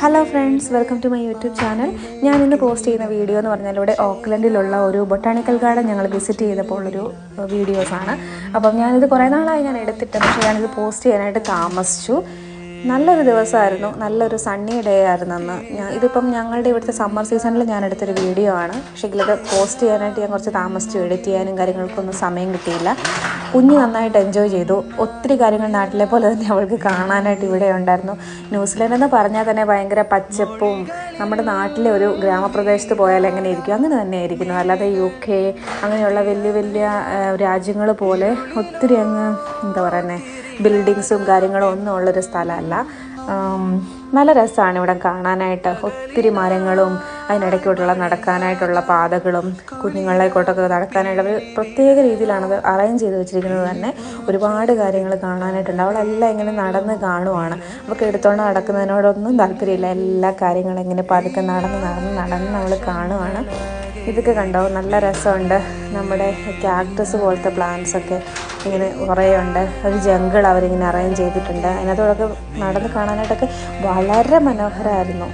Hello friends, welcome to my YouTube channel. ഞാൻ ഇന്ന് post ചെയ്യുന്ന വീഡിയോ എന്ന് പറഞ്ഞാൽ ഇവിടെ ഓക്ലൻഡിലുള്ള ഒരു ബൊട്ടാണിക്കൽ ഗാർഡൻ ഞങ്ങൾ വിസിറ്റ് ചെയ്തപ്പോൾ ഉള്ളൊരു വീഡിയോസാണ്. അപ്പം ഞാനിത് കുറേ നാളായി ഞാൻ എടുത്തിട്ട്, പക്ഷേ ഞാനിത് പോസ്റ്റ് ചെയ്യാനായിട്ട് താമസിച്ചു. നല്ലൊരു ദിവസമായിരുന്നു, നല്ലൊരു സണ്ണി ഡേ ആയിരുന്നു അന്ന്. ഇതിപ്പം ഞങ്ങളുടെ ഇവിടുത്തെ സമ്മർ സീസണിൽ ഞാൻ എടുത്തൊരു വീഡിയോ ആണ്. പക്ഷേ ഇത് പോസ്റ്റ് ചെയ്യാനായിട്ട് ഞാൻ കുറച്ച് താമസിച്ചു. എഡിറ്റ് ചെയ്യാനും കാര്യങ്ങൾക്കൊന്നും സമയം കിട്ടിയില്ല. കുഞ്ഞ് നന്നായിട്ട് എൻജോയ് ചെയ്തു. ഒത്തിരി കാര്യങ്ങൾ നാട്ടിലെ പോലെ തന്നെ അവൾക്ക് കാണാനായിട്ട് ഇവിടെ ഉണ്ടായിരുന്നു. ന്യൂസിലൻഡ് എന്ന് പറഞ്ഞാൽ തന്നെ ഭയങ്കര പച്ചപ്പും, നമ്മുടെ നാട്ടിലെ ഒരു ഗ്രാമപ്രദേശത്ത് പോയാൽ എങ്ങനെ ഇരിക്കും അങ്ങനെ തന്നെ ഇരിക്കുന്നു. അല്ലാതെ UK അങ്ങനെയുള്ള വലിയ വലിയ രാജ്യങ്ങൾ പോലെ ഒത്തിരി അങ്ങ് എന്താ പറയുന്നത്, ബിൽഡിങ്സും കാര്യങ്ങളും ഒന്നും ഉള്ളൊരു സ്ഥലമല്ല. നല്ല രസമാണ് ഇവിടെ കാണാനായിട്ട്. ഒത്തിരി മരങ്ങളും അതിനിടയ്ക്കോട്ടുള്ള നടക്കാനായിട്ടുള്ള പാതകളും കുഞ്ഞുങ്ങളിലേക്കോട്ടൊക്കെ നടക്കാനായിട്ട് അവർ പ്രത്യേക രീതിയിലാണത് അറേഞ്ച് ചെയ്ത് വെച്ചിരിക്കുന്നത് തന്നെ. ഒരുപാട് കാര്യങ്ങൾ കാണാനായിട്ടുണ്ട്. അവളെല്ലാം ഇങ്ങനെ നടന്ന് കാണുവാണ്. അവൾക്ക് എടുത്തോണ്ട് നടക്കുന്നതിനോടൊന്നും താല്പര്യമില്ല. എല്ലാ കാര്യങ്ങളും ഇങ്ങനെ പതുക്കെ നടന്ന് അവൾ കാണുവാണ്. ഇതൊക്കെ കണ്ടോ, നല്ല രസമുണ്ട്. നമ്മുടെ കാക്ടസ് പോലത്തെ പ്ലാന്റ്സൊക്കെ ഇങ്ങനെ കുറേ ഉണ്ട്. ഒരു ജംഗിൾ അവരിങ്ങനെ അറേഞ്ച് ചെയ്തിട്ടുണ്ട്. അതിനകത്തോടൊക്കെ നടന്ന് കാണാനായിട്ടൊക്കെ വളരെ മനോഹരമായിരുന്നു.